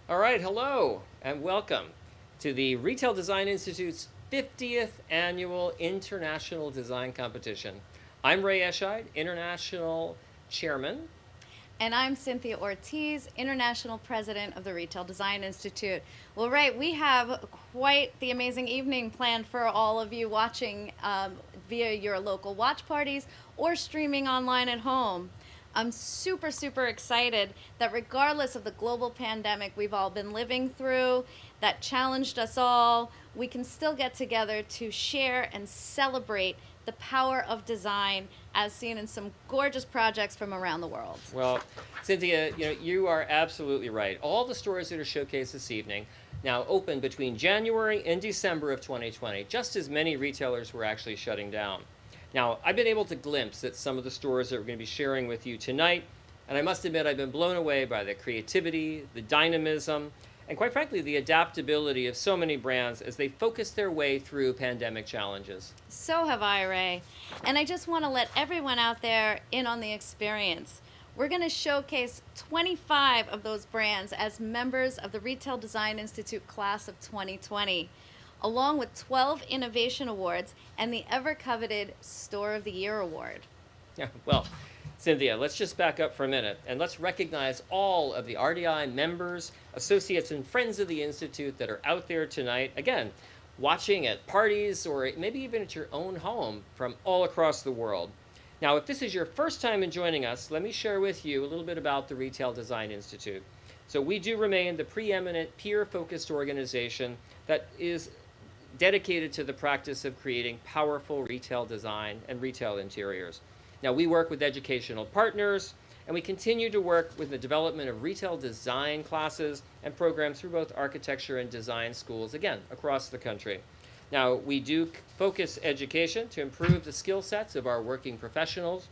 All right, hello and welcome to the Retail Design Institute's 50th Annual International Design Competition. I'm Ray Escheid, International Chairman. And I'm Cynthia Ortiz, International President of the Retail Design Institute. Well, Ray, we have quite the amazing evening planned for all of you watching via your local watch parties or streaming online at home. I'm super, super excited that regardless of the global pandemic we've all been living through, that challenged us all, we can still get together to share and celebrate the power of design as seen in some gorgeous projects from around the world. Well, Cynthia, you are absolutely right. All the stores that are showcased this evening now open between January and December of 2020. Just as many retailers were actually shutting down. Now, I've been able to glimpse at some of the stores that we're going to be sharing with you tonight, and I must admit I've been blown away by the creativity, the dynamism, and quite frankly, the adaptability of so many brands as they focus their way through pandemic challenges. So have I, Ray. And I just want to let everyone out there in on the experience. We're going to showcase 25 of those brands as members of the Retail Design Institute Class of 2020, along with 12 Innovation Awards and the ever-coveted Store of the Year Award. Yeah, well, Cynthia, let's just back up for a minute and let's recognize all of the RDI members, associates, and friends of the Institute that are out there tonight, again, watching at parties or maybe even at your own home from all across the world. Now, if this is your first time in joining us, let me share with you a little bit about the Retail Design Institute. So we do remain the preeminent peer-focused organization that is dedicated to the practice of creating powerful retail design and retail interiors. Now, we work with educational partners, and we continue to work with the development of retail design classes and programs through both architecture and design schools, again, across the country. Now, we do focus education to improve the skill sets of our working professionals,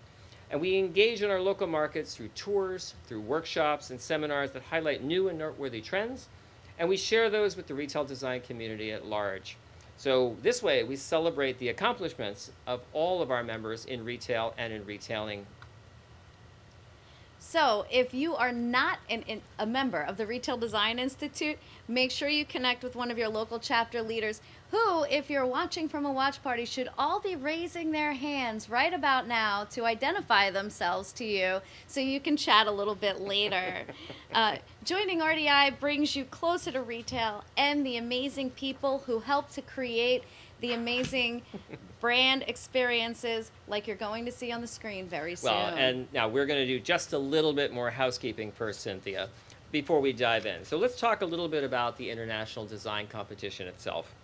and we engage in our local markets through tours, through workshops, and seminars that highlight new and noteworthy trends, and we share those with the retail design community at large. So this way, we celebrate the accomplishments of all of our members in retail and in retailing. So, if you are not a member of the Retail Design Institute, make sure you connect with one of your local chapter leaders who, if you're watching from a watch party, should all be raising their hands right about now to identify themselves to you so you can chat a little bit later. Joining RDI brings you closer to retail and the amazing people who help to create the amazing brand experiences like you're going to see on the screen very soon. Well, and now we're going to do just a little bit more housekeeping first, Cynthia, before we dive in. So let's talk a little bit about the International Design Competition itself.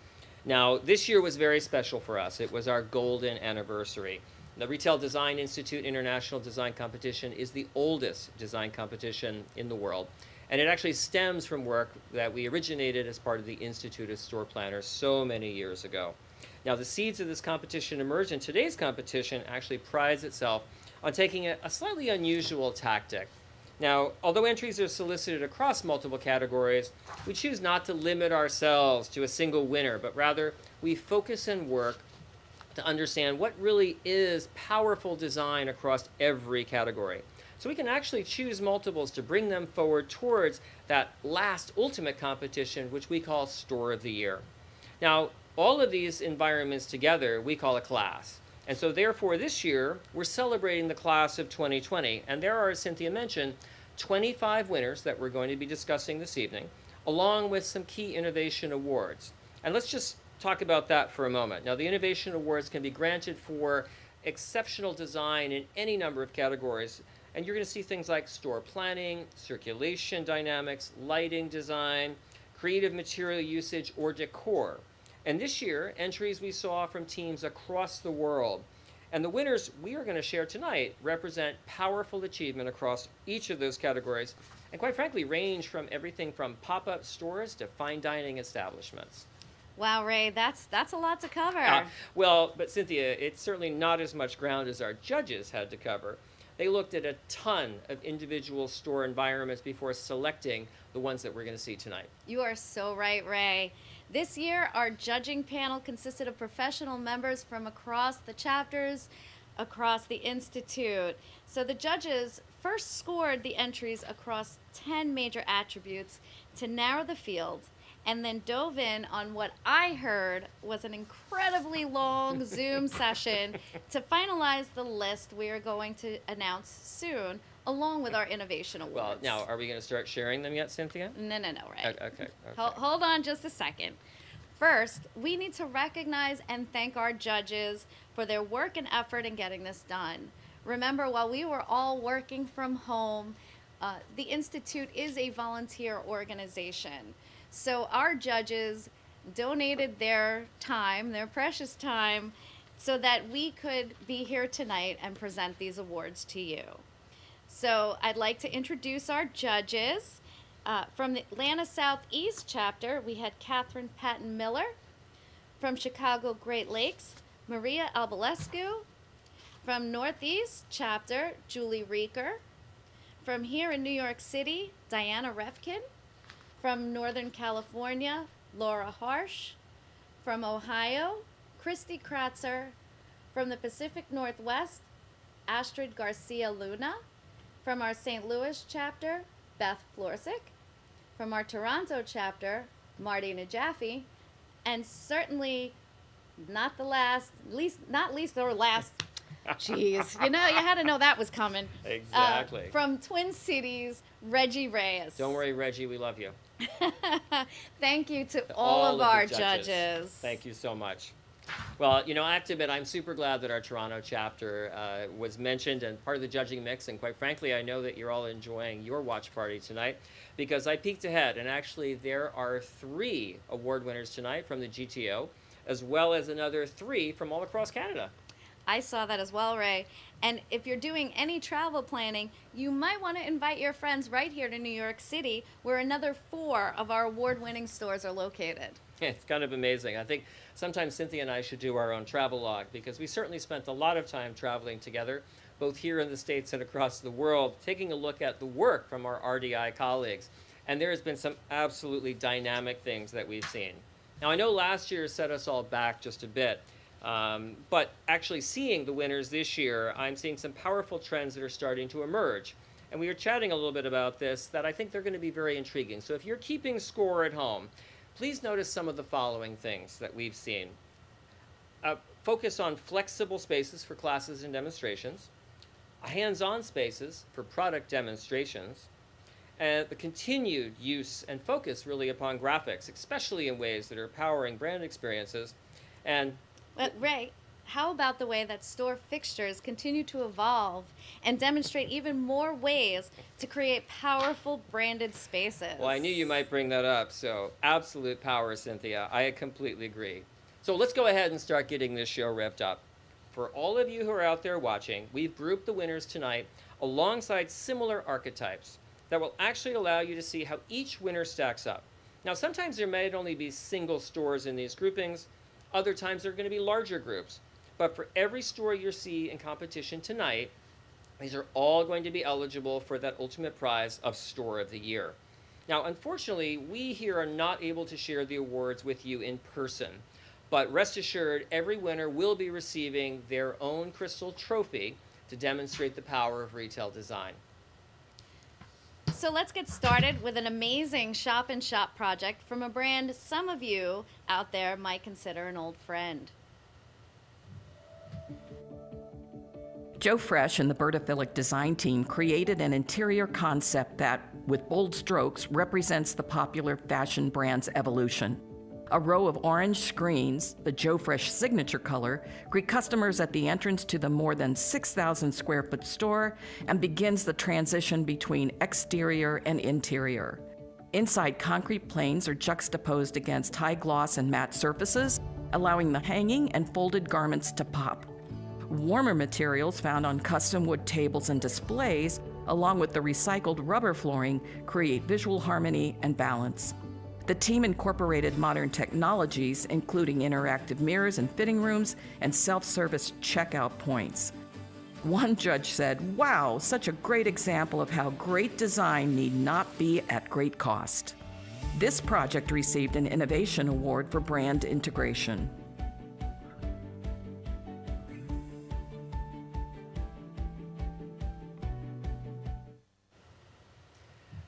Now, this year was very special for us. It was our golden anniversary. The Retail Design Institute International Design Competition is the oldest design competition in the world. And it actually stems from work that we originated as part of the Institute of Store Planners so many years ago. Now, the seeds of this competition emerged, and today's competition actually prides itself on taking a slightly unusual tactic. Now, although entries are solicited across multiple categories, we choose not to limit ourselves to a single winner, but rather we focus and work to understand what really is powerful design across every category. So we can actually choose multiples to bring them forward towards that last ultimate competition, which we call Store of the Year. Now, all of these environments together we call a class. And so therefore this year we're celebrating the class of 2020. And there are, as Cynthia mentioned, 25 winners that we're going to be discussing this evening, along with some key innovation awards. And let's just talk about that for a moment. Now, the innovation awards can be granted for exceptional design in any number of categories. And you're going to see things like store planning, circulation dynamics, lighting design, creative material usage, or decor. And this year, entries we saw from teams across the world. And the winners we are going to share tonight represent powerful achievement across each of those categories, and quite frankly, range from everything from pop-up stores to fine dining establishments. Wow, Ray, that's a lot to cover. Well, but Cynthia, it's certainly not as much ground as our judges had to cover. They looked at a ton of individual store environments before selecting the ones that we're going to see tonight. You are so right, Ray. This year, our judging panel consisted of professional members from across the chapters, across the Institute. So the judges first scored the entries across 10 major attributes to narrow the field, and then dove in on what I heard was an incredibly long Zoom session to finalize the list we are going to announce soon, along with our innovation awards. Well, now, are we going to start sharing them yet, Cynthia? No, right. Okay. Hold on just a second. First, we need to recognize and thank our judges for their work and effort in getting this done. Remember, while we were all working from home, the Institute is a volunteer organization. So our judges donated their time, their precious time, so that we could be here tonight and present these awards to you. So I'd like to introduce our judges. From the Atlanta Southeast chapter, we had Catherine Patton Miller. From Chicago Great Lakes, Maria Albalescu. From Northeast chapter, Julie Reeker. From here in New York City, Diana Refkin. From Northern California, Laura Harsh. From Ohio, Christy Kratzer. From the Pacific Northwest, Astrid Garcia Luna. From our St. Louis chapter, Beth Florsick. From our Toronto chapter, Marty Najafi. And certainly not least or last. Jeez, you had to know that was coming. Exactly. From Twin Cities, Reggie Reyes. Don't worry, Reggie, we love you. Thank you to all of the our judges. Thank you so much. Well, I have to admit, I'm super glad that our Toronto chapter was mentioned and part of the judging mix. And quite frankly, I know that you're all enjoying your watch party tonight because I peeked ahead. And actually, there are 3 award winners tonight from the GTO, as well as another 3 from all across Canada. I saw that as well, Ray. And if you're doing any travel planning, you might want to invite your friends right here to New York City, where another 4 of our award-winning stores are located. It's kind of amazing. I think sometimes Cynthia and I should do our own travel log because we certainly spent a lot of time traveling together, both here in the States and across the world, taking a look at the work from our RDI colleagues. And there has been some absolutely dynamic things that we've seen. Now, I know last year set us all back just a bit, but actually seeing the winners this year, I'm seeing some powerful trends that are starting to emerge. And we were chatting a little bit about this, that I think they're going to be very intriguing. So if you're keeping score at home, please notice some of the following things that we've seen. Focus on flexible spaces for classes and demonstrations, hands-on spaces for product demonstrations, and the continued use and focus really upon graphics, especially in ways that are powering brand experiences. And But Ray, how about the way that store fixtures continue to evolve and demonstrate even more ways to create powerful branded spaces? well, I knew you might bring that up, so absolute power, Cynthia. I completely agree. So let's go ahead and start getting this show revved up. For all of you who are out there watching, we've grouped the winners tonight alongside similar archetypes that will actually allow you to see how each winner stacks up. Now, sometimes there might only be single stores in these groupings. Other times there are going to be larger groups. But for every store you see in competition tonight, these are all going to be eligible for that ultimate prize of Store of the Year. Now, unfortunately, we here are not able to share the awards with you in person. But rest assured, every winner will be receiving their own crystal trophy to demonstrate the power of retail design. So let's get started with an amazing shop and shop project from a brand some of you out there might consider an old friend. Joe Fresh and the Bertaphilic design team created an interior concept that, with bold strokes, represents the popular fashion brand's evolution. A row of orange screens, the Joe Fresh signature color, greet customers at the entrance to the more than 6,000 square foot store and begins the transition between exterior and interior. Inside, concrete planes are juxtaposed against high gloss and matte surfaces, allowing the hanging and folded garments to pop. Warmer materials found on custom wood tables and displays, along with the recycled rubber flooring, create visual harmony and balance. The team incorporated modern technologies, including interactive mirrors and fitting rooms and self-service checkout points. One judge said, "Wow, such a great example of how great design need not be at great cost." This project received an Innovation Award for brand integration.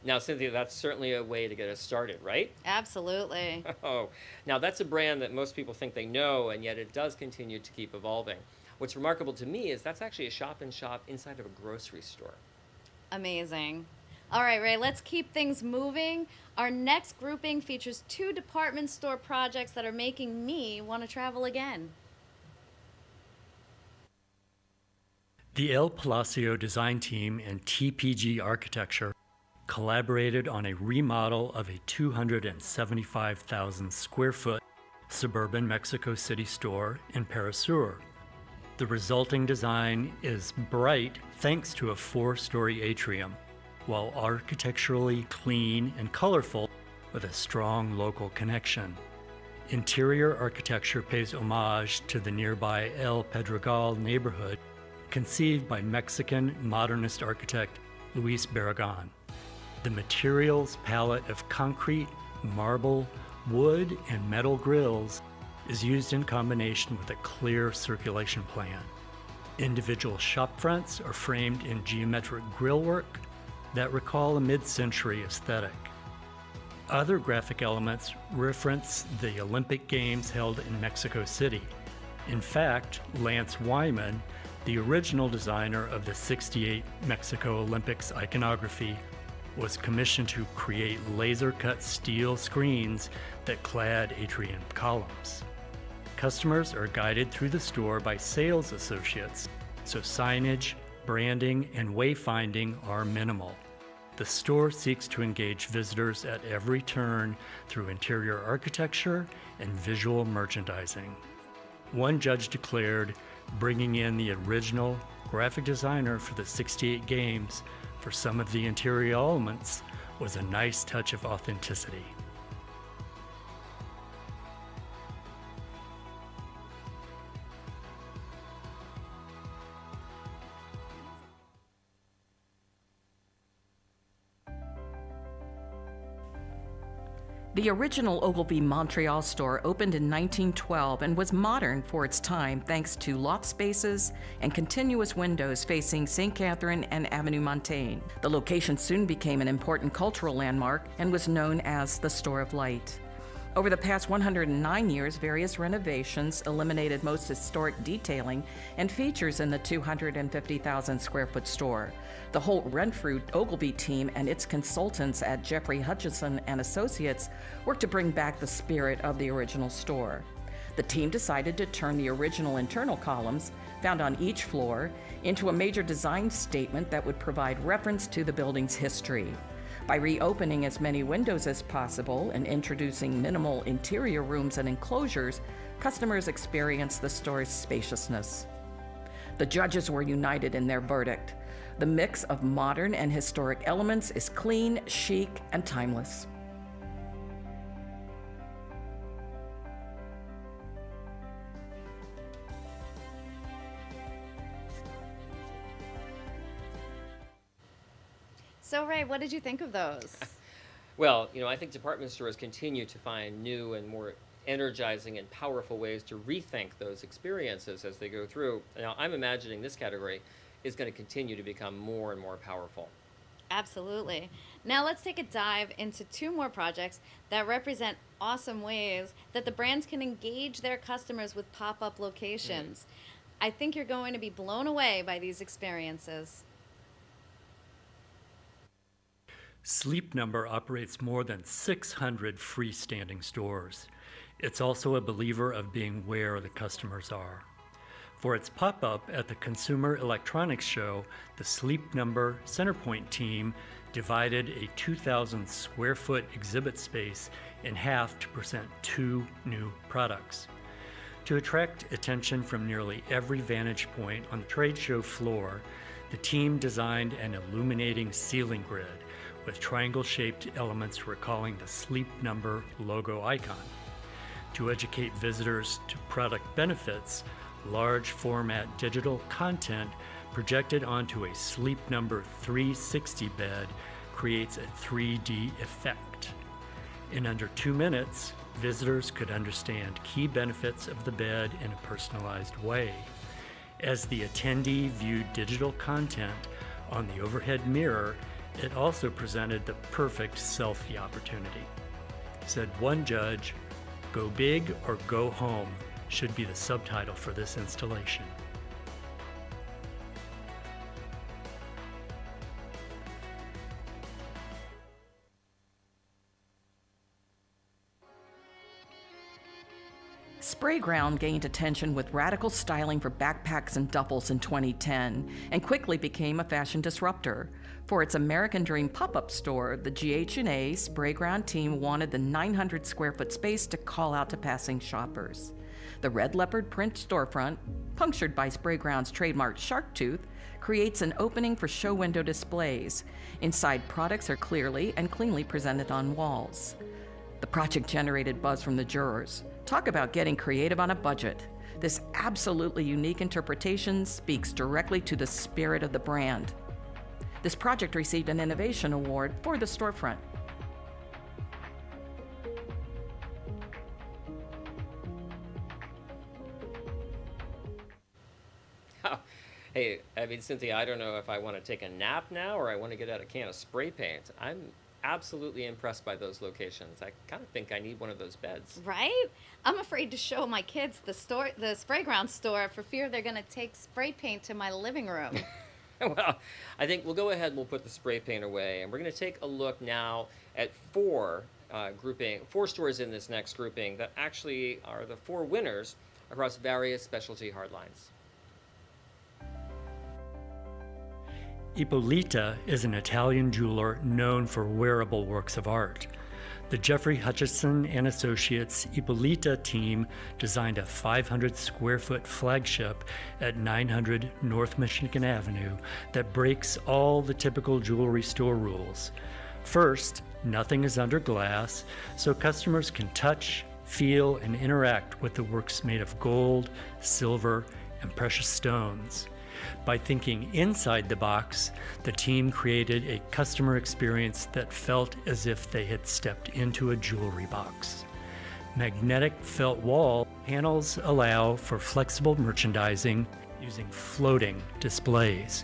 Now, Cynthia, that's certainly a way to get us started, right? Absolutely. Oh, now that's a brand that most people think they know, and yet it does continue to keep evolving. What's remarkable to me is that's actually a shop in shop inside of a grocery store. Amazing. All right, Ray, let's keep things moving. Our next grouping features 2 department store projects that are making me want to travel again. The El Palacio design team and TPG Architecture collaborated on a remodel of a 275,000 square foot suburban Mexico City store in Perisur. The resulting design is bright thanks to a 4-story atrium, while architecturally clean and colorful with a strong local connection. Interior architecture pays homage to the nearby El Pedregal neighborhood, conceived by Mexican modernist architect Luis Barragan. The materials palette of concrete, marble, wood, and metal grills is used in combination with a clear circulation plan. Individual shop fronts are framed in geometric grillwork that recall a mid-century aesthetic. Other graphic elements reference the Olympic Games held in Mexico City. In fact, Lance Wyman, the original designer of the '68 Mexico Olympics iconography, was commissioned to create laser-cut steel screens that clad atrium columns. Customers are guided through the store by sales associates, so signage, branding, and wayfinding are minimal. The store seeks to engage visitors at every turn through interior architecture and visual merchandising. One judge declared bringing in the original graphic designer for the '68 Games for some of the interior elements was a nice touch of authenticity. The original Ogilvy Montreal store opened in 1912 and was modern for its time thanks to loft spaces and continuous windows facing St. Catherine and Avenue Montaigne. The location soon became an important cultural landmark and was known as the Store of Light. Over the past 109 years, various renovations eliminated most historic detailing and features in the 250,000 square foot store. The Holt Renfrew Ogilvy team and its consultants at Jeffrey Hutchison and Associates worked to bring back the spirit of the original store. The team decided to turn the original internal columns, found on each floor, into a major design statement that would provide reference to the building's history. By reopening as many windows as possible and introducing minimal interior rooms and enclosures, customers experienced the store's spaciousness. The judges were united in their verdict. The mix of modern and historic elements is clean, chic, and timeless. So, Ray, what did you think of those? Well, I think department stores continue to find new and more energizing and powerful ways to rethink those experiences as they go through. Now, I'm imagining this category is going to continue to become more and more powerful. Absolutely. Now let's take a dive into 2 more projects that represent awesome ways that the brands can engage their customers with pop-up locations. I think you're going to be blown away by these experiences. Sleep Number operates more than 600 freestanding stores. It's also a believer of being where the customers are. For its pop-up at the Consumer Electronics Show, the Sleep Number Centerpoint team divided a 2,000 square foot exhibit space in half to present 2 new products. To attract attention from nearly every vantage point on the trade show floor, the team designed an illuminating ceiling grid with triangle-shaped elements recalling the Sleep Number logo icon. To educate visitors to product benefits, large format digital content projected onto a Sleep Number 360 bed creates a 3D effect. In under 2 minutes, visitors could understand key benefits of the bed in a personalized way. As the attendee viewed digital content on the overhead mirror, It also presented the perfect selfie opportunity. Said one judge, "Go big or go home" should be the subtitle for this installation. Sprayground gained attention with radical styling for backpacks and duffels in 2010 and quickly became a fashion disruptor. For its American Dream pop-up store, the GH&A Sprayground team wanted the 900 square foot space to call out to passing shoppers. The red leopard print storefront, punctured by Sprayground's trademark shark tooth, creates an opening for show window displays. Inside, products are clearly and cleanly presented on walls. The project generated buzz from the jurors. Talk about getting creative on a budget. This absolutely unique interpretation speaks directly to the spirit of the brand. This project received an Innovation Award for the storefront. Hey, I mean, Cynthia, I don't know if I want to take a nap now or I want to get out a can of spray paint. I'm absolutely impressed by those locations. I kind of think I need one of those beds. Right? I'm afraid to show my kids the Sprayground store for fear they're going to take spray paint to my living room. Well, I think we'll go ahead and we'll put the spray paint away, and we're going to take a look now at four stores in this next grouping that actually are the four winners across various specialty hardlines. Ippolita is an Italian jeweler known for wearable works of art. The Jeffrey Hutchison and Associates Ippolita team designed a 500 square foot flagship at 900 North Michigan Avenue that breaks all the typical jewelry store rules. First, nothing is under glass, so customers can touch, feel, and interact with the works made of gold, silver, and precious stones. By thinking inside the box, the team created a customer experience that felt as if they had stepped into a jewelry box. Magnetic felt wall panels allow for flexible merchandising using floating displays,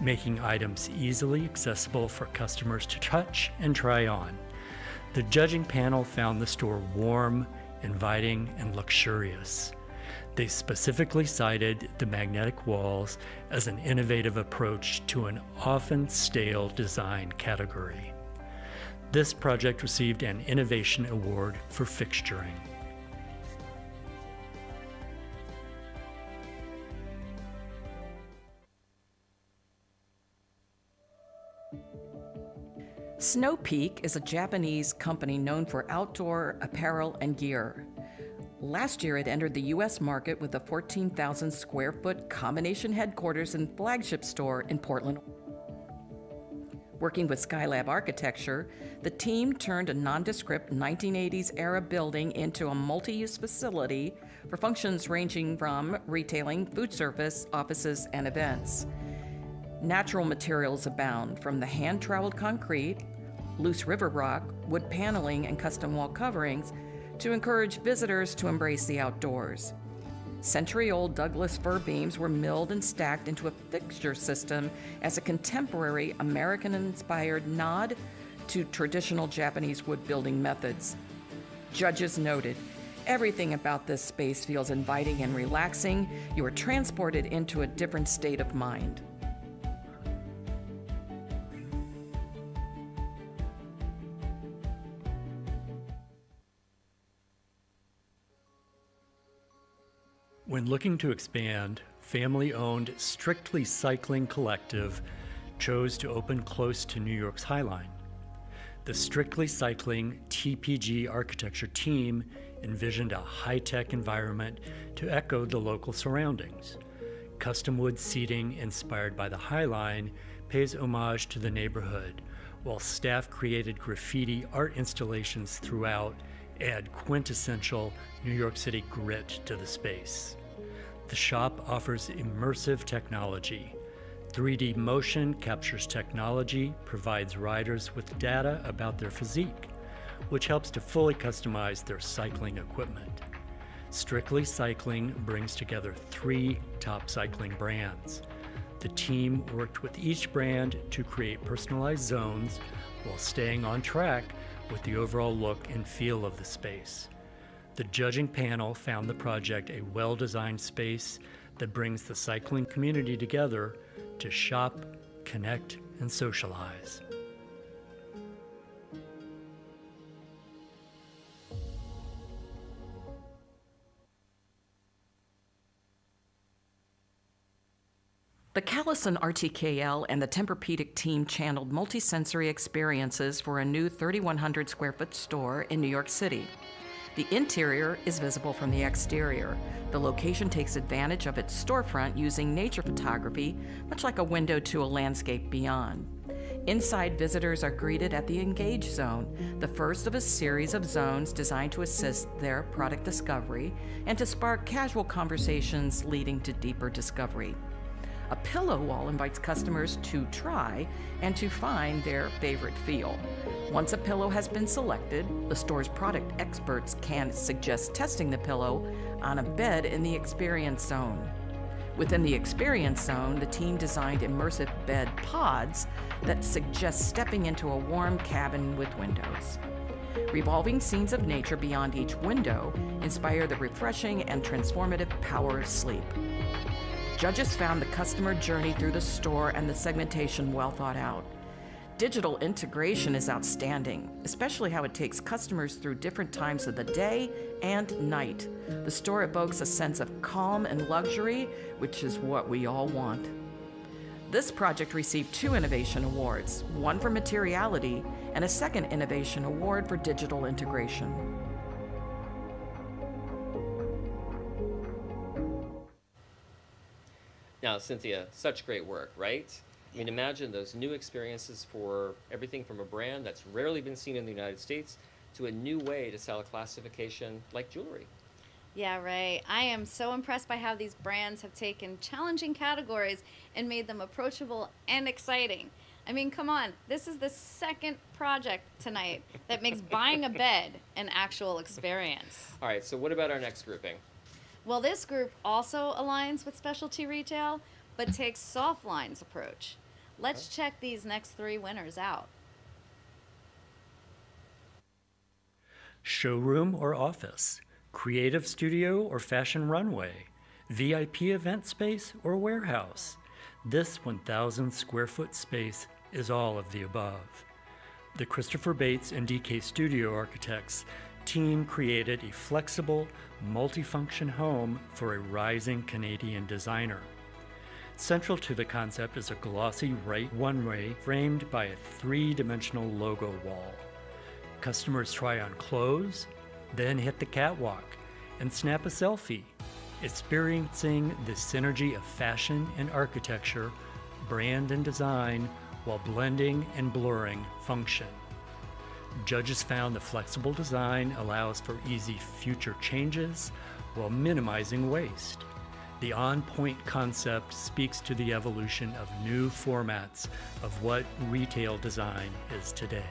making items easily accessible for customers to touch and try on. The judging panel found the store warm, inviting, and luxurious. They specifically cited the magnetic walls as an innovative approach to an often stale design category. This project received an Innovation Award for fixturing. Snow Peak is a Japanese company known for outdoor apparel and gear. Last year, it entered the U.S. market with a 14,000 square foot combination headquarters and flagship store in Portland. Working with Skylab Architecture, the team turned a nondescript 1980s era building into a multi-use facility for functions ranging from retailing, food service, offices, and events. Natural materials abound, from the hand-troweled concrete, loose river rock, wood paneling, and custom wall coverings, to encourage visitors to embrace the outdoors. Century-old Douglas fir beams were milled and stacked into a fixture system as a contemporary American-inspired nod to traditional Japanese wood-building methods. Judges noted, everything about this space feels inviting and relaxing. You are transported into a different state of mind. When looking to expand, family-owned Strictly Cycling Collective chose to open close to New York's High Line. The Strictly Cycling TPG architecture team envisioned a high-tech environment to echo the local surroundings. Custom wood seating inspired by the High Line pays homage to the neighborhood, while staff created graffiti art installations throughout add quintessential New York City grit to the space. The shop offers immersive technology. 3D motion captures technology, provides riders with data about their physique, which helps to fully customize their cycling equipment. Strictly Cycling brings together three top cycling brands: The team worked with each brand to create personalized zones while staying on track with the overall look and feel of the space. The judging panel found the project a well-designed space that brings the cycling community together to shop, connect, and socialize. The Callison RTKL and the Tempur-Pedic team channeled multisensory experiences for a new 3,100 square foot store in New York City. The interior is visible from the exterior. The location takes advantage of its storefront using nature photography, much like a window to a landscape beyond. Inside, visitors are greeted at the Engage Zone, the first of a series of zones designed to assist their product discovery and to spark casual conversations leading to deeper discovery. A pillow wall invites customers to try and to find their favorite feel. Once a pillow has been selected, the store's product experts can suggest testing the pillow on a bed in the Experience Zone. Within the Experience Zone, the team designed immersive bed pods that suggest stepping into a warm cabin with windows. Revolving scenes of nature beyond each window inspire the refreshing and transformative power of sleep. Judges found the customer journey through the store and the segmentation well thought out. Digital integration is outstanding, especially how it takes customers through different times of the day and night. The store evokes a sense of calm and luxury, which is what we all want. This project received 2 innovation awards, one for materiality and a second innovation award for digital integration. Now, Cynthia, such great work, right? I mean, imagine those new experiences for everything from a brand that's rarely been seen in the United States to a new way to sell a classification like jewelry. Yeah, right. I am so impressed by how these brands have taken challenging categories and made them approachable and exciting. I mean, come on. This is the second project tonight that makes buying a bed an actual experience. All right, so what about our next grouping? Well, this group also aligns with specialty retail, but takes soft lines approach. Let's check these next 3 winners out. Showroom or office, creative studio or fashion runway, VIP event space or warehouse. This 1,000 square foot space is all of the above. The Christopher Bates and DK Studio Architects team created a flexible, multifunction home for a rising Canadian designer. Central to the concept is a glossy right one-way framed by a 3-dimensional logo wall. Customers try on clothes, then hit the catwalk and snap a selfie, experiencing the synergy of fashion and architecture, brand and design, while blending and blurring function. Judges found the flexible design allows for easy future changes while minimizing waste. The on-point concept speaks to the evolution of new formats of what retail design is today.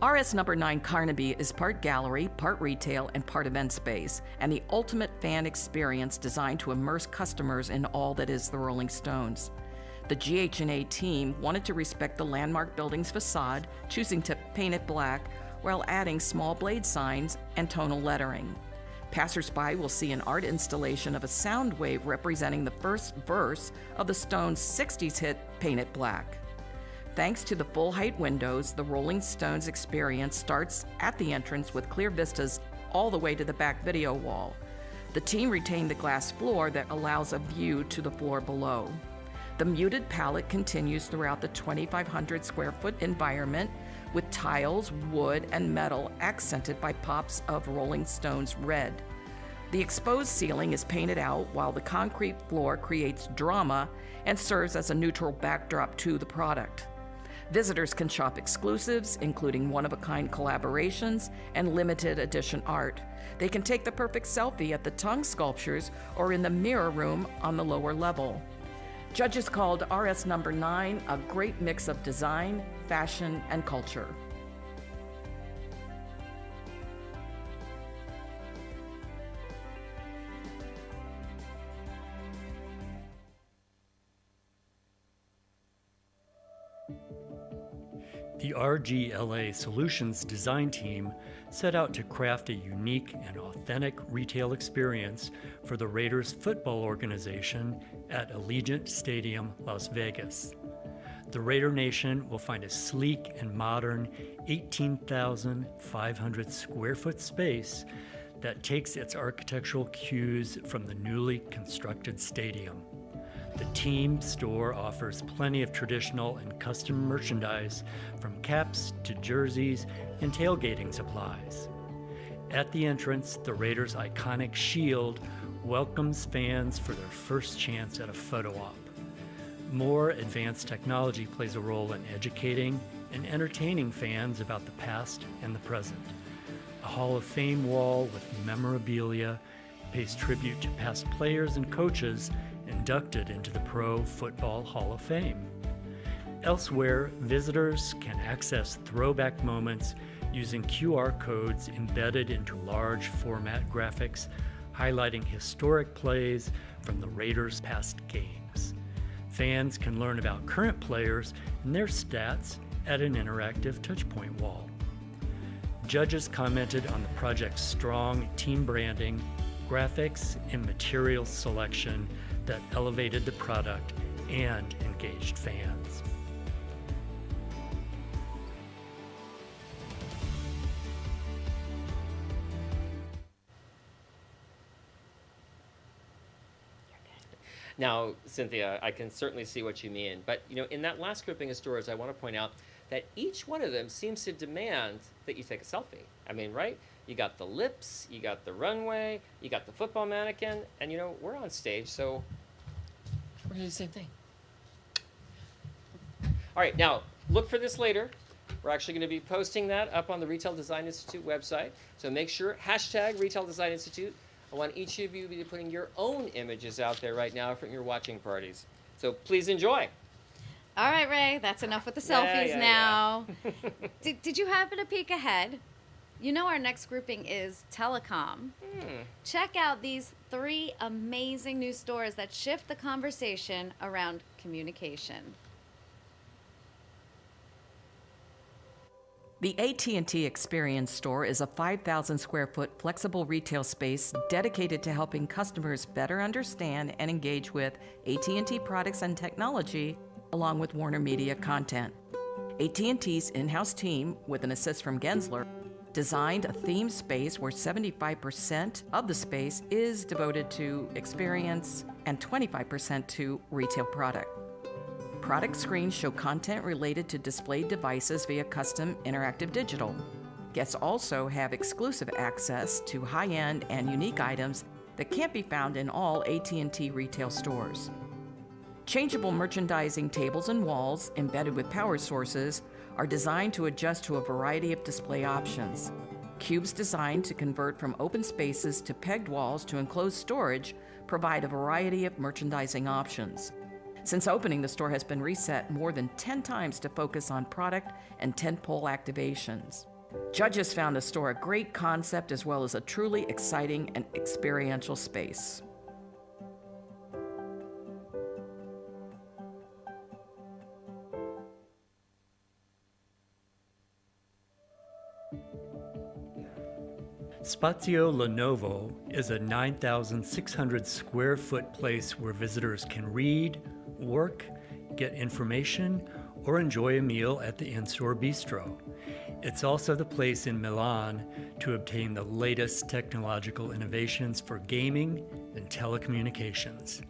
RS number 9 Carnaby is part gallery, part retail, and part event space, and the ultimate fan experience designed to immerse customers in all that is the Rolling Stones. The GH&A team wanted to respect the landmark building's facade, choosing to paint it black while adding small blade signs and tonal lettering. Passers-by will see an art installation of a sound wave representing the first verse of the Stones' 60s hit Paint It Black. Thanks to the full-height windows, the Rolling Stones experience starts at the entrance with clear vistas all the way to the back video wall. The team retained the glass floor that allows a view to the floor below. The muted palette continues throughout the 2,500 square foot environment with tiles, wood, and metal accented by pops of Rolling Stones red. The exposed ceiling is painted out while the concrete floor creates drama and serves as a neutral backdrop to the product. Visitors can shop exclusives, including one-of-a-kind collaborations and limited edition art. They can take the perfect selfie at the tongue sculptures or in the mirror room on the lower level. Judges called RS number 9 a great mix of design, fashion, and culture. The RGLA Solutions design team set out to craft a unique and authentic retail experience for the Raiders football organization at Allegiant Stadium, Las Vegas. The Raider Nation will find a sleek and modern 18,500 square foot space that takes its architectural cues from the newly constructed stadium. The team store offers plenty of traditional and custom merchandise, from caps to jerseys and tailgating supplies. At the entrance, the Raiders' iconic shield welcomes fans for their first chance at a photo op. More advanced technology plays a role in educating and entertaining fans about the past and the present. A Hall of Fame wall with memorabilia pays tribute to past players and coaches inducted into the Pro Football Hall of Fame. Elsewhere, visitors can access throwback moments using QR codes embedded into large format graphics, highlighting historic plays from the Raiders' past games. Fans can learn about current players and their stats at an interactive touchpoint wall. Judges commented on the project's strong team branding, graphics, and material selection that elevated the product and engaged fans. Now, Cynthia, I can certainly see what you mean, but in that last grouping of stores, I want to point out that each one of them seems to demand that you take a selfie. I mean, right? You got the lips, you got the runway, you got the football mannequin, and we're on stage, so we're gonna do the same thing. All right, now look for this later. We're actually going to be posting that up on the Retail Design Institute website. So make sure, hashtag Retail Design Institute. I want each of you to be putting your own images out there right now from your watching parties. So please enjoy. All right, Ray, that's enough with the Yeah, selfies yeah, now. Did you happen to peek ahead? Our next grouping is telecom. Check out these 3 amazing new stores that shift the conversation around communication. The AT&T Experience Store is a 5,000 square foot flexible retail space dedicated to helping customers better understand and engage with AT&T products and technology, along with Warner Media content. AT&T's in-house team, with an assist from Gensler, designed a themed space where 75% of the space is devoted to experience and 25% to retail product. Product screens show content related to displayed devices via custom interactive digital. Guests also have exclusive access to high-end and unique items that can't be found in all AT&T retail stores. Changeable merchandising tables and walls, embedded with power sources, are designed to adjust to a variety of display options. Cubes designed to convert from open spaces to pegged walls to enclosed storage provide a variety of merchandising options. Since opening, the store has been reset more than 10 times to focus on product and tentpole activations. Judges found the store a great concept as well as a truly exciting and experiential space. Spazio Lenovo is a 9,600 square foot place where visitors can read, work, get information, or enjoy a meal at the in-store bistro. It's also the place in Milan to obtain the latest technological innovations for gaming and telecommunications.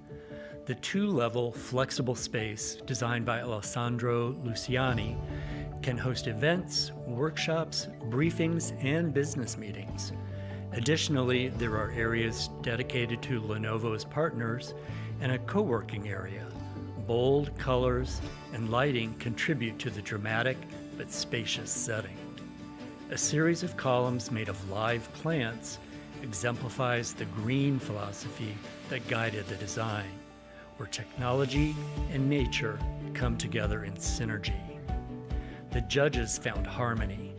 The 2-level flexible space, designed by Alessandro Luciani, can host events, workshops, briefings, and business meetings. Additionally, there are areas dedicated to Lenovo's partners and a co-working area, bold colors and lighting contribute to the dramatic but spacious setting. A series of columns made of live plants exemplifies the green philosophy that guided the design, where technology and nature come together in synergy. The judges found harmony,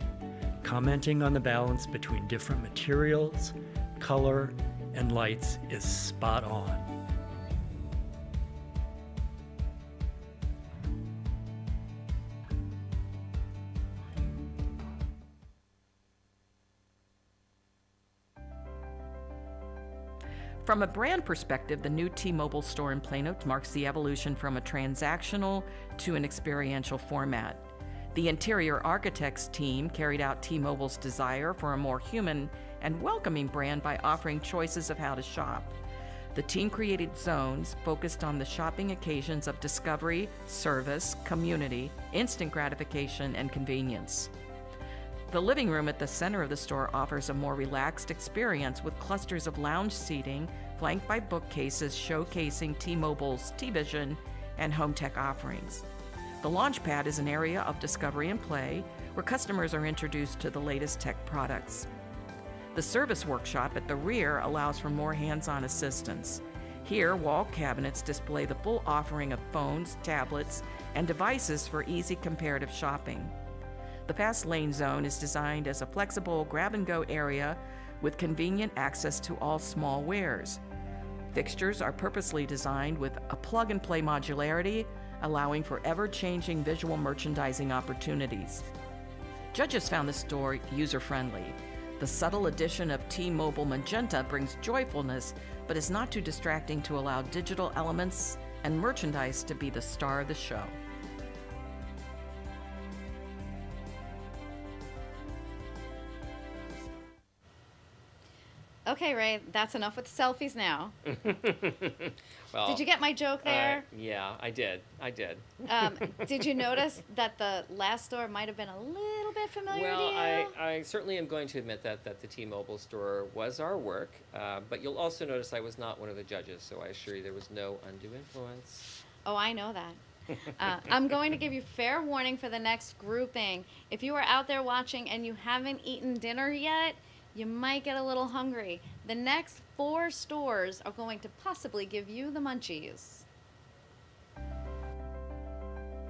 commenting on the balance between different materials, color, and lights is spot on. From a brand perspective, the new T-Mobile store in Plano marks the evolution from a transactional to an experiential format. The interior architects team carried out T-Mobile's desire for a more human and welcoming brand by offering choices of how to shop. The team created zones focused on the shopping occasions of discovery, service, community, instant gratification, and convenience. The living room at the center of the store offers a more relaxed experience with clusters of lounge seating flanked by bookcases showcasing T-Mobile's T-Vision and home tech offerings. The launch pad is an area of discovery and play where customers are introduced to the latest tech products. The service workshop at the rear allows for more hands-on assistance. Here, wall cabinets display the full offering of phones, tablets, and devices for easy comparative shopping. The fast lane zone is designed as a flexible grab-and-go area with convenient access to all small wares. Fixtures are purposely designed with a plug-and-play modularity, allowing for ever-changing visual merchandising opportunities. Judges found the store user-friendly. The subtle addition of T-Mobile Magenta brings joyfulness, but is not too distracting to allow digital elements and merchandise to be the star of the show. Okay, Ray, that's enough with the selfies now. Well, Did you get my joke there? yeah, I did. Did you notice that the last store might have been a little bit familiar Well, to you? I certainly am going to admit that the T-Mobile store was our work, but you'll also notice I was not one of the judges, so I assure you there was no undue influence. Oh, I know that. I'm going to give you fair warning for the next grouping. If you are out there watching and you haven't eaten dinner yet, you might get a little hungry. The next 4 stores are going to possibly give you the munchies.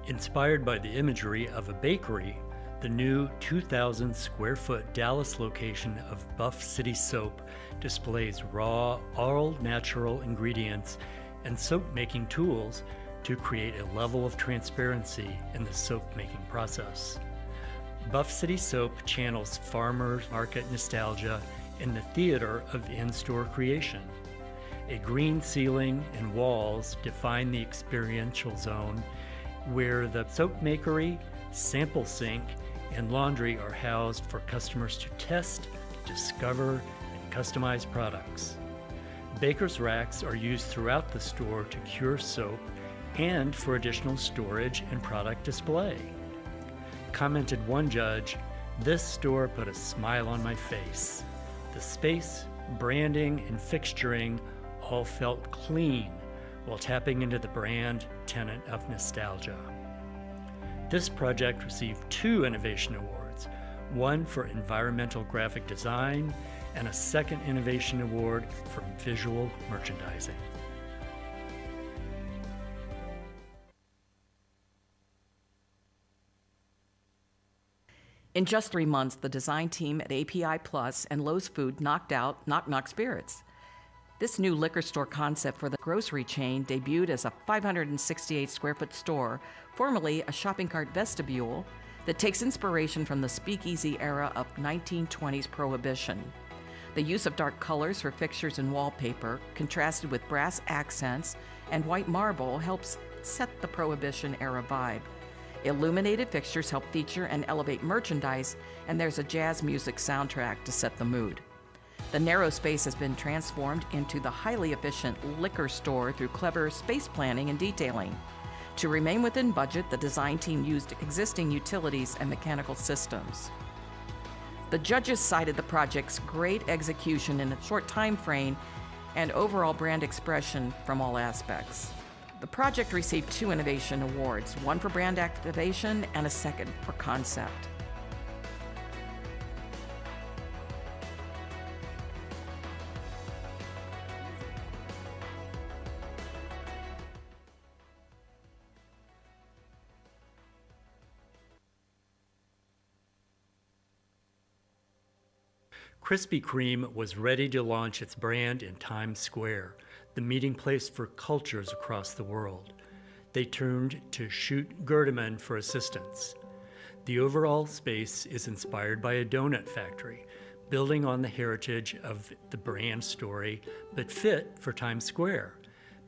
Inspired by the imagery of a bakery, the new 2,000 square foot Dallas location of Buff City Soap displays raw, all natural ingredients and soap making tools to create a level of transparency in the soap making process. Buff City Soap channels farmers market nostalgia in the theater of in-store creation. A green ceiling and walls define the experiential zone where the soap makery, sample sink, and laundry are housed for customers to test, discover, and customize products. Baker's racks are used throughout the store to cure soap and for additional storage and product display. Commented one judge, "This store put a smile on my face. The space, branding, and fixturing all felt clean while tapping into the brand tenet of nostalgia." This project received 2 innovation awards, one for environmental graphic design and a second innovation award for visual merchandising. In just 3 months, the design team at API Plus and Lowe's Food knocked out Knock Knock Spirits. This new liquor store concept for the grocery chain debuted as a 568 square foot store, formerly a shopping cart vestibule, that takes inspiration from the speakeasy era of 1920s Prohibition. The use of dark colors for fixtures and wallpaper, contrasted with brass accents and white marble, helps set the Prohibition era vibe. Illuminated fixtures help feature and elevate merchandise, and there's a jazz music soundtrack to set the mood. The narrow space has been transformed into the highly efficient liquor store through clever space planning and detailing. To remain within budget, the design team used existing utilities and mechanical systems. The judges cited the project's great execution in a short time frame and overall brand expression from all aspects. The project received 2 innovation awards, one for brand activation and a second for concept. Krispy Kreme was ready to launch its brand in Times Square, the meeting place for cultures across the world. They turned to Schutt Gerdemann for assistance. The overall space is inspired by a donut factory, building on the heritage of the brand story, but fit for Times Square.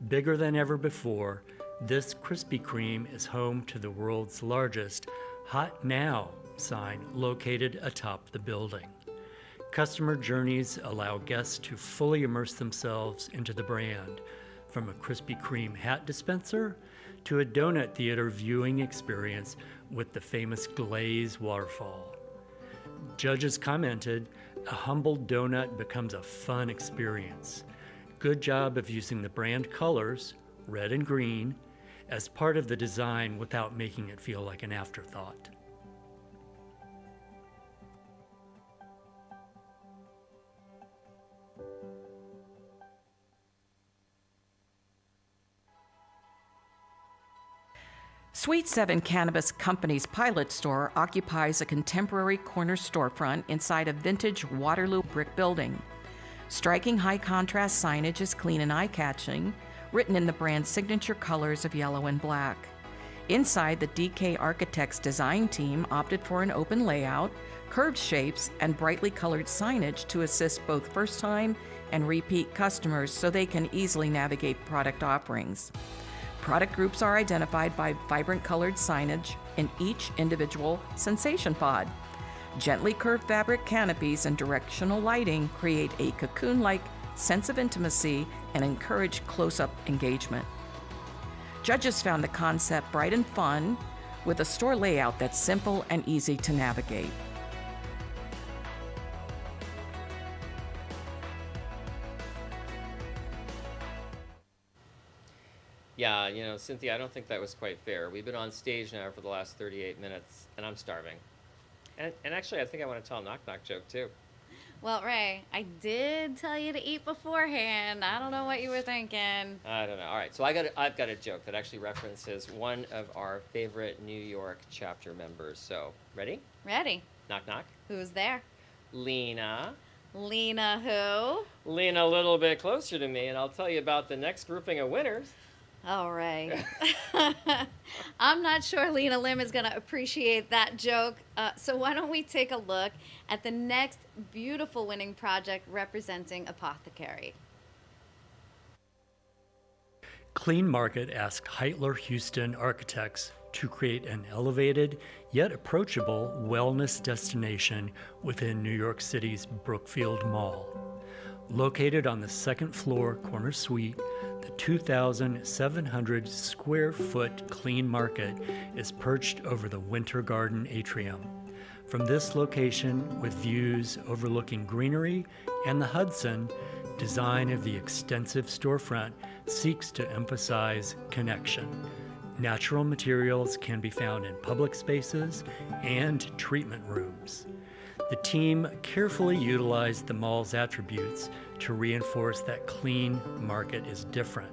Bigger than ever before, this Krispy Kreme is home to the world's largest Hot Now sign located atop the building. Customer journeys allow guests to fully immerse themselves into the brand, from a Krispy Kreme hat dispenser to a donut theater viewing experience with the famous Glaze waterfall. Judges commented, "A humble donut becomes a fun experience. Good job of using the brand colors, red and green, as part of the design without making it feel like an afterthought." Sweet 7 Cannabis Company's pilot store occupies a contemporary corner storefront inside a vintage Waterloo brick building. Striking high contrast signage is clean and eye-catching, written in the brand's signature colors of yellow and black. Inside, the DK Architects design team opted for an open layout, curved shapes, and brightly colored signage to assist both first-time and repeat customers so they can easily navigate product offerings. Product groups are identified by vibrant colored signage in each individual sensation pod. Gently curved fabric canopies and directional lighting create a cocoon-like sense of intimacy and encourage close-up engagement. Judges found the concept bright and fun, with a store layout that's simple and easy to navigate. Yeah, Cynthia, I don't think that was quite fair. We've been on stage now for the last 38 minutes, and I'm starving. And actually, I think I want to tell a knock-knock joke, too. Well, Ray, I did tell you to eat beforehand. I don't know what you were thinking. I don't know. All right, so I've got a joke that actually references one of our favorite New York chapter members. So, ready? Ready. Knock, knock. Who's there? Lena. Lena who? Lean a little bit closer to me, and I'll tell you about the next grouping of winners. All right. I'm not sure Lena Lim is going to appreciate that joke. So why don't we take a look at the next beautiful winning project representing Apothecary. Clean Market asked Heitler Houston Architects to create an elevated yet approachable wellness destination within New York City's Brookfield Mall. Located on the second floor corner suite, the 2,700 square foot Clean Market is perched over the Winter Garden atrium. From this location, with views overlooking greenery and the Hudson, design of the extensive storefront seeks to emphasize connection. Natural materials can be found in public spaces and treatment rooms. The team carefully utilized the mall's attributes to reinforce that Clean Market is different.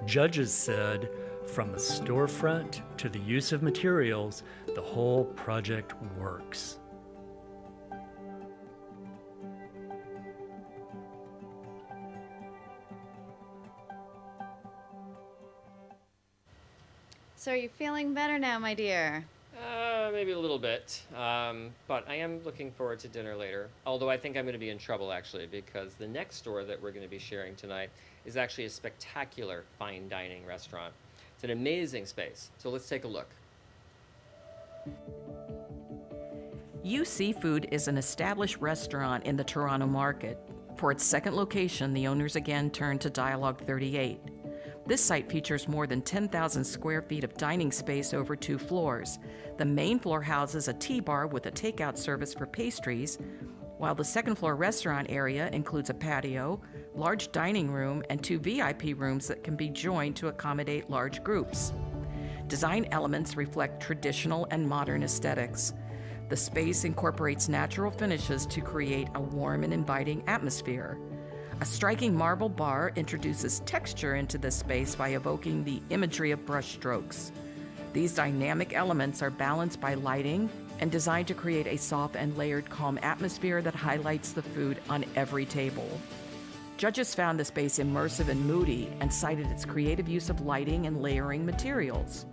Judges said, from the storefront to the use of materials, the whole project works. So are you feeling better now, my dear? Maybe a little bit, but I am looking forward to dinner later. Although I think I'm going to be in trouble, actually, because the next store that we're going to be sharing tonight is actually a spectacular fine dining restaurant. It's an amazing space, so let's take a look. U Seafood is an established restaurant in the Toronto market. For its second location, the owners again turned to Dialogue 38. This site features more than 10,000 square feet of dining space over 2 floors. The main floor houses a tea bar with a takeout service for pastries, while the second floor restaurant area includes a patio, large dining room, and 2 VIP rooms that can be joined to accommodate large groups. Design elements reflect traditional and modern aesthetics. The space incorporates natural finishes to create a warm and inviting atmosphere. A striking marble bar introduces texture into the space by evoking the imagery of brush strokes. These dynamic elements are balanced by lighting and designed to create a soft and layered, calm atmosphere that highlights the food on every table. Judges found the space immersive and moody and cited its creative use of lighting and layering materials.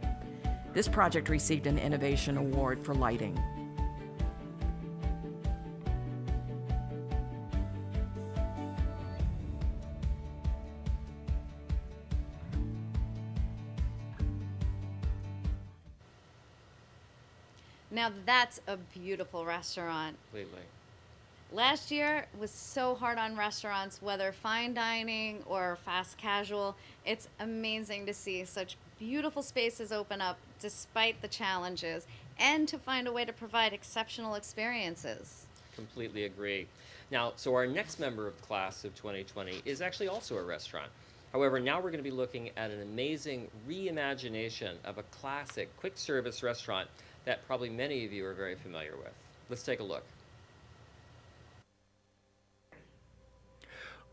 This project received an Innovation Award for lighting. Now that's a beautiful restaurant. Completely. Last year was so hard on restaurants, whether fine dining or fast casual. It's amazing to see such beautiful spaces open up despite the challenges and to find a way to provide exceptional experiences. Completely agree. Now, so our next member of the class of 2020 is actually also a restaurant. However, now we're going to be looking at an amazing reimagination of a classic quick service restaurant that probably many of you are very familiar with. Let's take a look.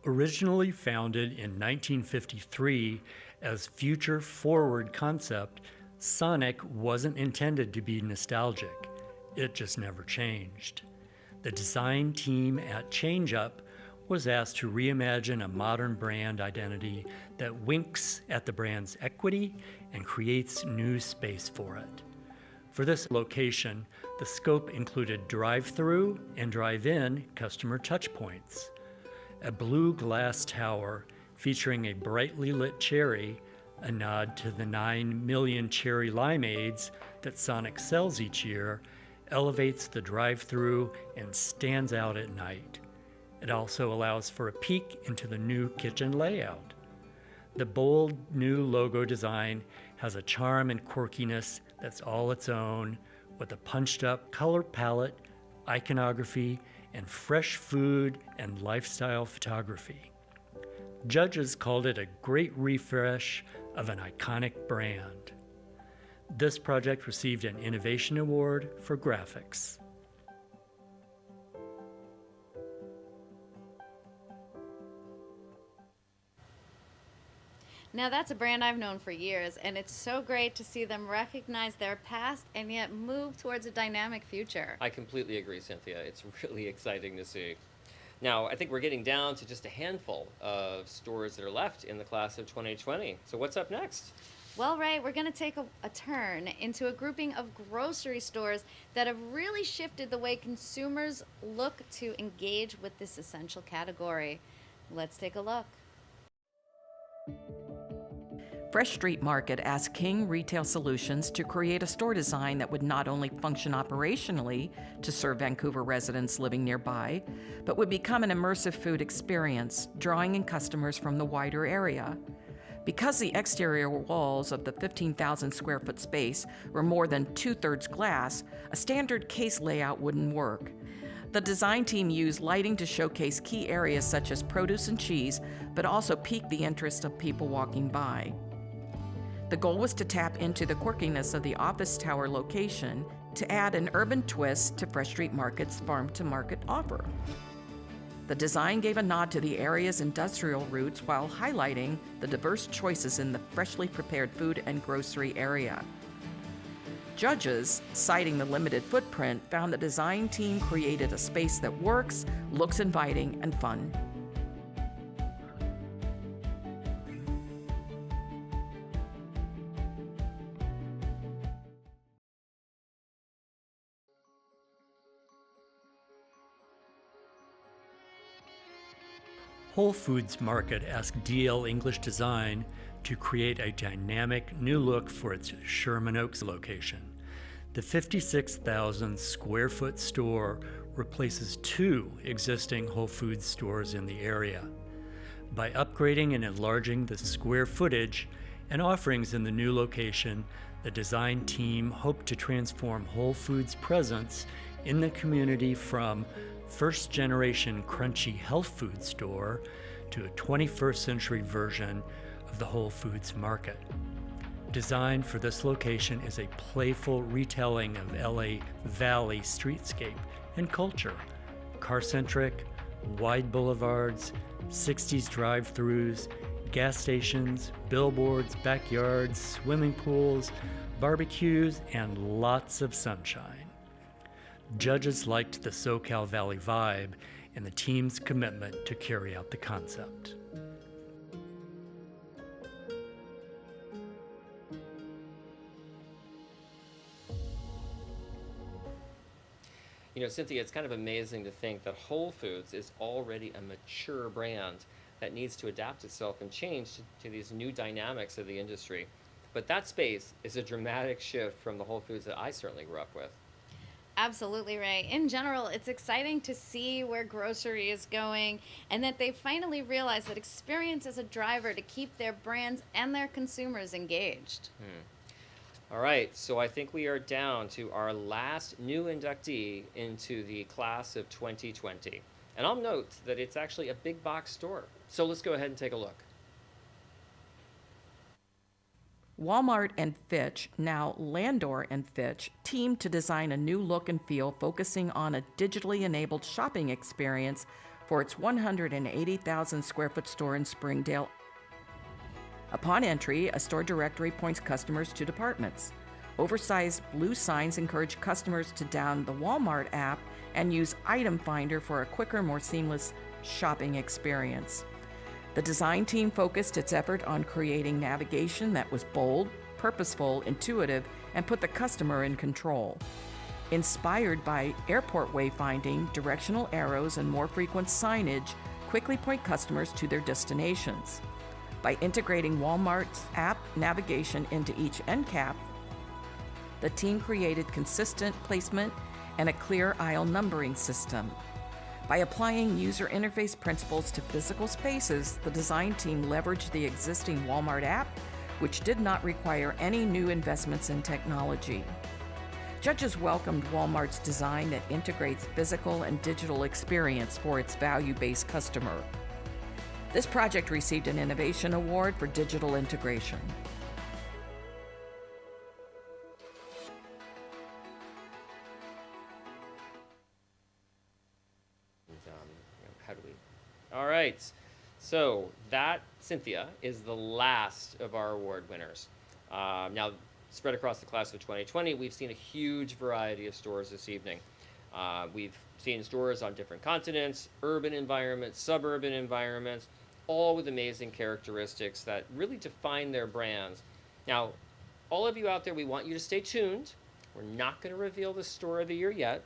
Originally founded in 1953 as Future Forward Concept, Sonic wasn't intended to be nostalgic. It just never changed. The design team at ChangeUp was asked to reimagine a modern brand identity that winks at the brand's equity and creates new space for it. For this location, the scope included drive-through and drive-in customer touchpoints. A blue glass tower featuring a brightly lit cherry, a nod to the 9 million cherry limeades that Sonic sells each year, elevates the drive-through and stands out at night. It also allows for a peek into the new kitchen layout. The bold new logo design has a charm and quirkiness that's all its own, with a punched-up color palette, iconography, and fresh food and lifestyle photography. Judges called it a great refresh of an iconic brand. This project received an Innovation Award for graphics. Now that's a brand I've known for years, and it's so great to see them recognize their past and yet move towards a dynamic future. I completely agree, Cynthia. It's really exciting to see. Now, I think we're getting down to just a handful of stores that are left in the class of 2020. So what's up next? Well, Ray, we're going to take a turn into a grouping of grocery stores that have really shifted the way consumers look to engage with this essential category. Let's take a look. Fresh Street Market asked King Retail Solutions to create a store design that would not only function operationally to serve Vancouver residents living nearby, but would become an immersive food experience, drawing in customers from the wider area. Because the exterior walls of the 15,000 square foot space were more than 2/3 glass, a standard case layout wouldn't work. The design team used lighting to showcase key areas such as produce and cheese, but also pique the interest of people walking by. The goal was to tap into the quirkiness of the office tower location to add an urban twist to Fresh Street Market's farm-to-market offer. The design gave a nod to the area's industrial roots while highlighting the diverse choices in the freshly prepared food and grocery area. Judges, citing the limited footprint, found the design team created a space that works, looks inviting, and fun. Whole Foods Market asked DL English Design to create a dynamic new look for its Sherman Oaks location. The 56,000 square foot store replaces 2 existing Whole Foods stores in the area. By upgrading and enlarging the square footage and offerings in the new location, the design team hoped to transform Whole Foods' presence in the community, from first generation crunchy health food store to a 21st century version of the Whole Foods Market. Designed for this location is a playful retelling of LA Valley streetscape and culture, car-centric, wide boulevards, 60s drive-thrus, gas stations, billboards, backyards, swimming pools, barbecues, and lots of sunshine. Judges liked the SoCal Valley vibe and the team's commitment to carry out the concept. You know, Cynthia, it's kind of amazing to think that Whole Foods is already a mature brand that needs to adapt itself and change to these new dynamics of the industry. But that space is a dramatic shift from the Whole Foods that I certainly grew up with. Absolutely right. In general, it's exciting to see where grocery is going and that they finally realize that experience is a driver to keep their brands and their consumers engaged. All right, so I think we are down to our last new inductee into the class of 2020. And I'll note that it's actually a big box store. So let's go ahead and take a look. Walmart and Fitch, now Landor and Fitch, teamed to design a new look and feel focusing on a digitally enabled shopping experience for its 180,000 square foot store in Springdale. Upon entry, a store directory points customers to departments. Oversized blue signs encourage customers to download the Walmart app and use Item Finder for a quicker, more seamless shopping experience. The design team focused its effort on creating navigation that was bold, purposeful, intuitive, and put the customer in control. Inspired by airport wayfinding, directional arrows, and more frequent signage quickly point customers to their destinations. By integrating Walmart's app navigation into each end cap, the team created consistent placement and a clear aisle numbering system. By applying user interface principles to physical spaces, the design team leveraged the existing Walmart app, which did not require any new investments in technology. Judges welcomed Walmart's design that integrates physical and digital experience for its value-based customer. This project received an Innovation Award for digital integration. All right, so that, Cynthia, is the last of our award winners. Now, spread across the class of 2020, we've seen a huge variety of stores this evening. We've seen stores on different continents, urban environments, suburban environments, all with amazing characteristics that really define their brands. Now, all of you out there, we want you to stay tuned. We're not going to reveal the store of the year yet,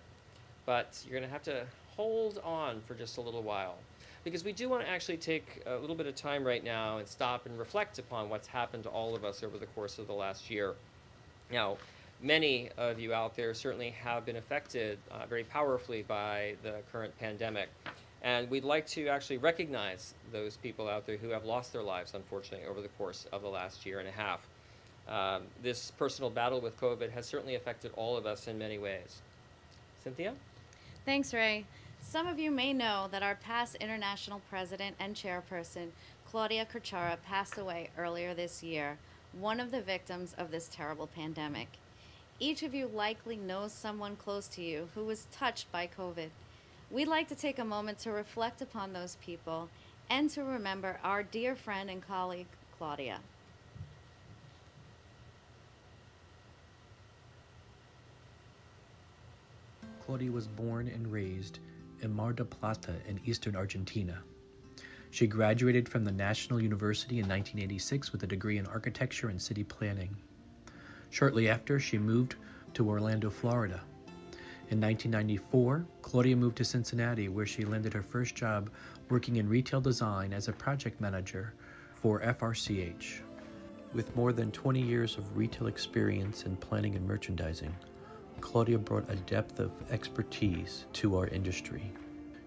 but you're going to have to hold on for just a little while, because we do want to actually take a little bit of time right now and stop and reflect upon what's happened to all of us over the course of the last year. Now, many of you out there certainly have been affected very powerfully by the current pandemic. And we'd like to actually recognize those people out there who have lost their lives, unfortunately, over the course of the last year and a half. This personal battle with COVID has certainly affected all of us in many ways. Cynthia? Thanks, Ray. Some of you may know that our past international president and chairperson, Claudia Kurchara, passed away earlier this year, one of the victims of this terrible pandemic. Each of you likely knows someone close to you who was touched by COVID. We'd like to take a moment to reflect upon those people and to remember our dear friend and colleague, Claudia. Claudia was born and raised in Mar del Plata in eastern Argentina. She graduated from the National University in 1986 with a degree in architecture and city planning. Shortly after, she moved to Orlando, Florida. In 1994, Claudia moved to Cincinnati, where she landed her first job working in retail design as a project manager for FRCH. With more than 20 years of retail experience in planning and merchandising, Claudia brought a depth of expertise to our industry.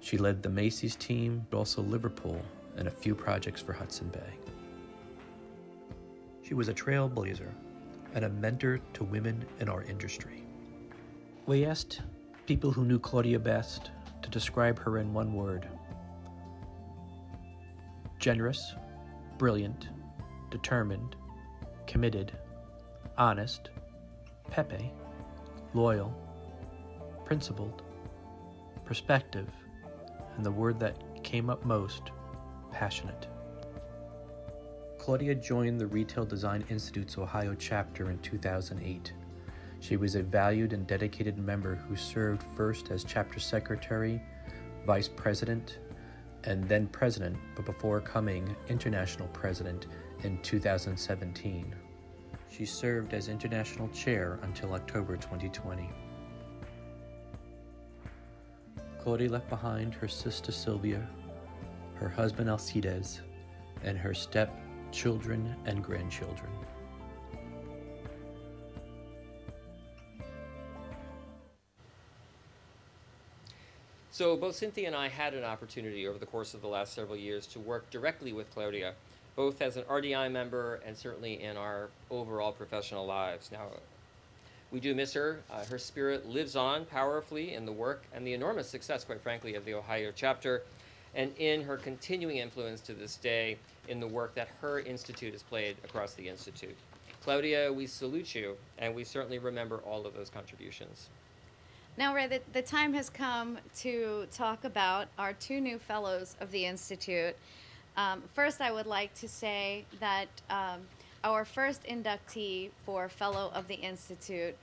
She led the Macy's team, but also Liverpool, and a few projects for Hudson Bay. She was a trailblazer and a mentor to women in our industry. We asked People who knew Claudia best to describe her in one word: generous, brilliant, determined, committed, honest, Pepe, loyal, principled, perspective, and the word that came up most, passionate. Claudia joined the Retail Design Institute's Ohio chapter in 2008. She was a valued and dedicated member who served first as chapter secretary, vice president, and then president, but before becoming international president in 2017. She served as international chair until October 2020. Claudia left behind her sister Sylvia, her husband Alcides, and her stepchildren and grandchildren. So both Cynthia and I had an opportunity over the course of the last several years to work directly with Claudia, both as an RDI member and certainly in our overall professional lives. Now, we do miss her. Her spirit lives on powerfully in the work and the enormous success, quite frankly, of the Ohio chapter, and in her continuing influence to this day in the work that her institute has played across the institute. Claudia, we salute you, and we certainly remember all of those contributions. Now, Ray, the time has come to talk about our two new fellows of the Institute. First, I would like to say that our first inductee for Fellow of the Institute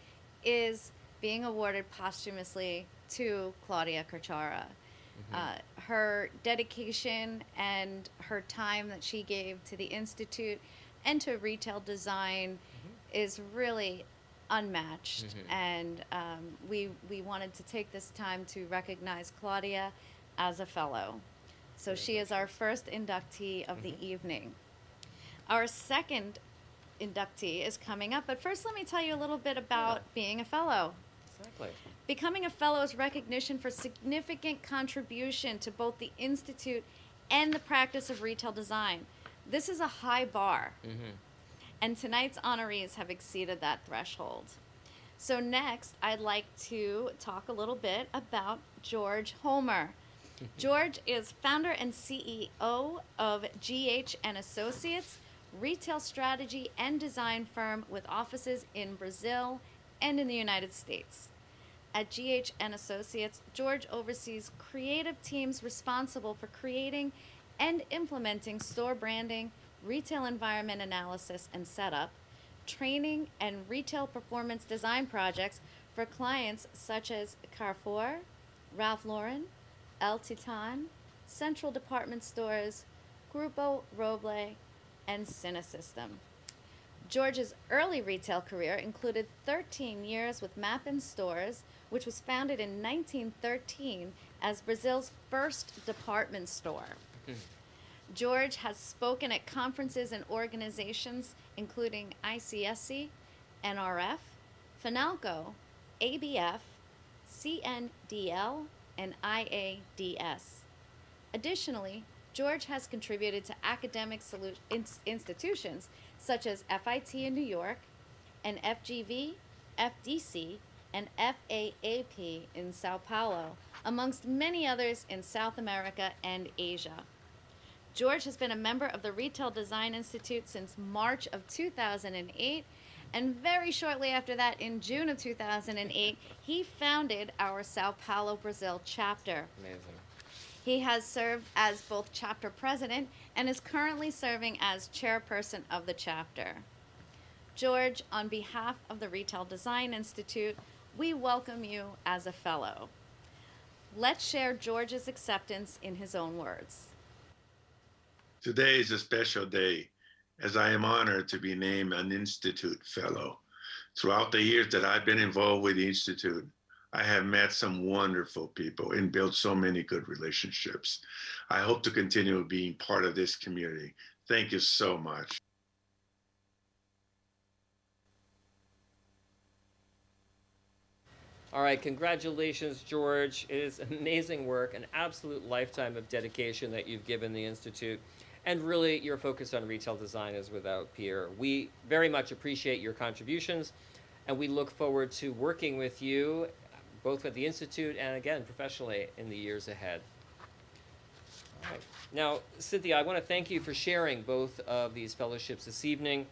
is being awarded posthumously to Claudia Carchara. Her dedication and her time that she gave to the Institute and to retail design is really unmatched, and we wanted to take this time to recognize Claudia as a fellow. So she is our first inductee of the evening. Our second inductee is coming up, but first let me tell you a little bit about being a fellow. Exactly. Becoming a fellow is recognition for significant contribution to both the Institute and the practice of retail design. This is a high bar. And tonight's honorees have exceeded that threshold. So next, I'd like to talk a little bit about George Homer. George is founder and CEO of GH & Associates, retail strategy and design firm with offices in Brazil and in the United States. At GH & Associates, George oversees creative teams responsible for creating and implementing store branding, retail environment analysis and setup, training and retail performance design projects for clients such as Carrefour, Ralph Lauren, El Titan, Central Department Stores, Grupo Roble, and Cinesystem. George's early retail career included 13 years with Mappin Stores, which was founded in 1913 as Brazil's first department store. George has spoken at conferences and organizations including ICSC, NRF, FINALCO, ABF, CNDL, and IADS. Additionally, George has contributed to academic institutions such as FIT in New York, and FGV, FDC, and FAAP in Sao Paulo, amongst many others in South America and Asia. George has been a member of the Retail Design Institute since March of 2008, and very shortly after that, in June of 2008, he founded our Sao Paulo, Brazil chapter. Amazing. He has served as both chapter president and is currently serving as chairperson of the chapter. George, on behalf of the Retail Design Institute, we welcome you as a fellow. Let's share George's acceptance in his own words. Today is a special day, as I am honored to be named an Institute Fellow. Throughout the years that I've been involved with the Institute, I have met some wonderful people and built so many good relationships. I hope to continue being part of this community. Thank you so much. All right, congratulations, George. It is amazing work, an absolute lifetime of dedication that you've given the Institute. And really, your focus on retail design is without peer. We very much appreciate your contributions, and we look forward to working with you both at the Institute and, again, professionally in the years ahead. All right. Now, Cynthia, I want to thank you for sharing both of these fellowships this evening.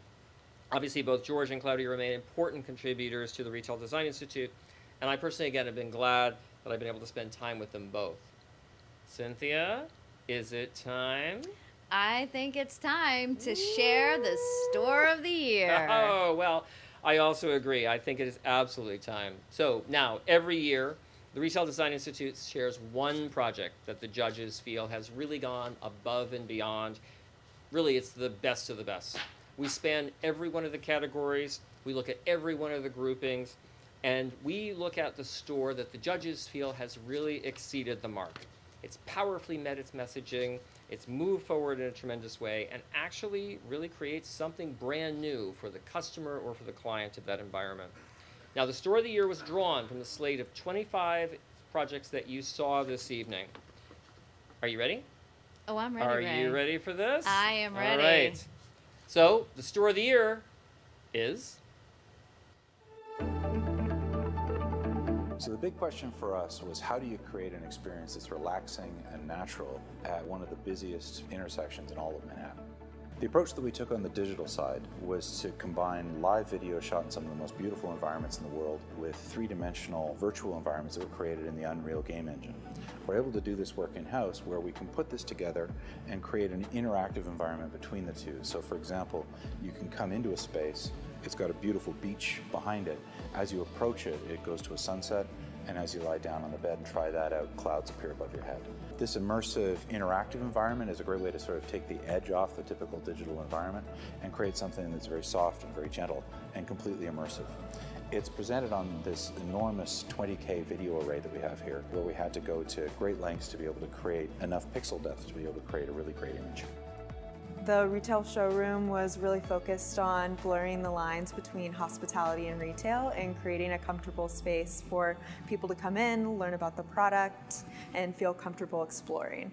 Obviously, both George and Claudia remain important contributors to the Retail Design Institute, and I personally, again, have been glad that I've been able to spend time with them both. Cynthia, is it time? I think it's time to share the store of the year. Oh, well, I also agree. I think it is absolutely time. So now, every year, the Retail Design Institute shares one project that the judges feel has really gone above and beyond. Really, it's the best of the best. We span every one of the categories. We look at every one of the groupings. And we look at the store that the judges feel has really exceeded the mark. It's powerfully met its messaging. It's moved forward in a tremendous way and actually really creates something brand new for the customer or for the client of that environment. Now, the Store of the Year was drawn from the slate of 25 projects that you saw this evening. Are you ready? Oh, I'm ready, Are Ray. you ready for this? I am ready. All right. So, the Store of the Year is... So the big question for us was, how do you create an experience that's relaxing and natural at one of the busiest intersections in all of Manhattan? The approach that we took on the digital side was to combine live video shot in some of the most beautiful environments in the world with three-dimensional virtual environments that were created in the Unreal game engine. We're able to do this work in-house where we can put this together and create an interactive environment between the two. So for example, you can come into a space, it's got a beautiful beach behind it. As you approach it, it goes to a sunset, and as you lie down on the bed and try that out, clouds appear above your head. This immersive, interactive environment is a great way to sort of take the edge off the typical digital environment and create something that's very soft and very gentle and completely immersive. It's presented on this enormous 20K video array that we have here, where we had to go to great lengths to be able to create enough pixel depth to be able to create a really great image. The retail showroom was really focused on blurring the lines between hospitality and retail and creating a comfortable space for people to come in, learn about the product, and feel comfortable exploring.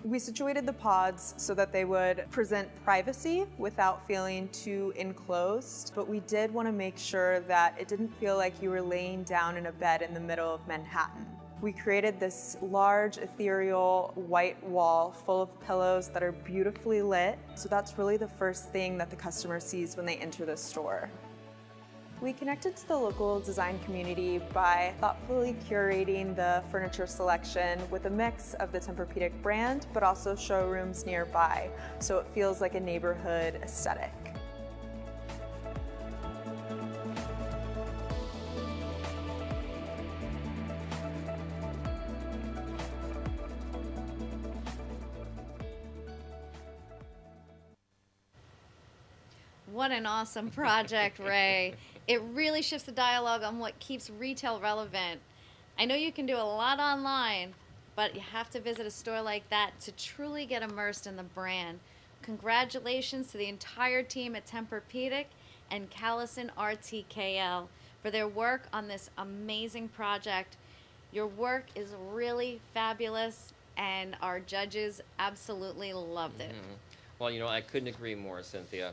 We situated the pods so that they would present privacy without feeling too enclosed, but we did want to make sure that it didn't feel like you were laying down in a bed in the middle of Manhattan. We created this large, ethereal, white wall full of pillows that are beautifully lit. So that's really the first thing that the customer sees when they enter the store. We connected to the local design community by thoughtfully curating the furniture selection with a mix of the Tempur-Pedic brand, but also showrooms nearby, so it feels like a neighborhood aesthetic. What an awesome project, Ray. It really shifts the dialogue on what keeps retail relevant. I know you can do a lot online, but you have to visit a store like that to truly get immersed in the brand. Congratulations to the entire team at Tempur-Pedic and Callison RTKL for their work on this amazing project. Your work is really fabulous, and our judges absolutely loved it. Well, I couldn't agree more, Cynthia.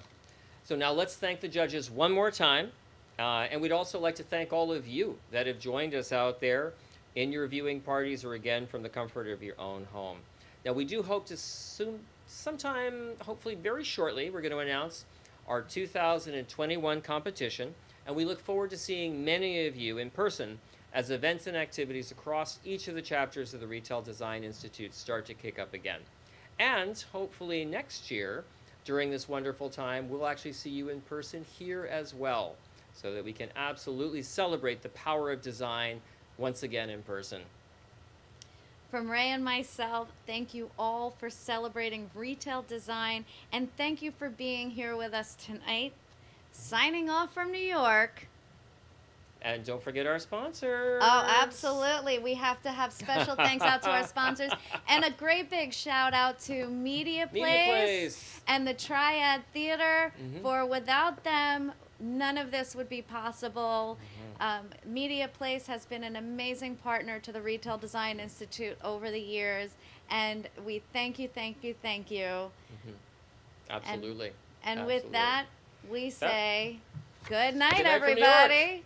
So now let's thank the judges one more time. And we'd also like to thank all of you that have joined us out there in your viewing parties or again from the comfort of your own home. Now we do hope to sometime, hopefully very shortly, we're going to announce our 2021 competition. And we look forward to seeing many of you in person as events and activities across each of the chapters of the Retail Design Institute start to kick up again. And hopefully next year, during this wonderful time, we'll actually see you in person here as well, so that we can absolutely celebrate the power of design once again in person. From Ray and myself, thank you all for celebrating retail design, and thank you for being here with us tonight. Signing off from New York. And don't forget our sponsors. Oh, absolutely. We have to have special thanks out to our sponsors. And a great big shout out to Media Place and the Triad Theater. For without them, none of this would be possible. Media Place has been an amazing partner to the Retail Design Institute over the years. And we thank you, thank you, thank you. Absolutely. And with that, we say good night, Good night from New York. everybody.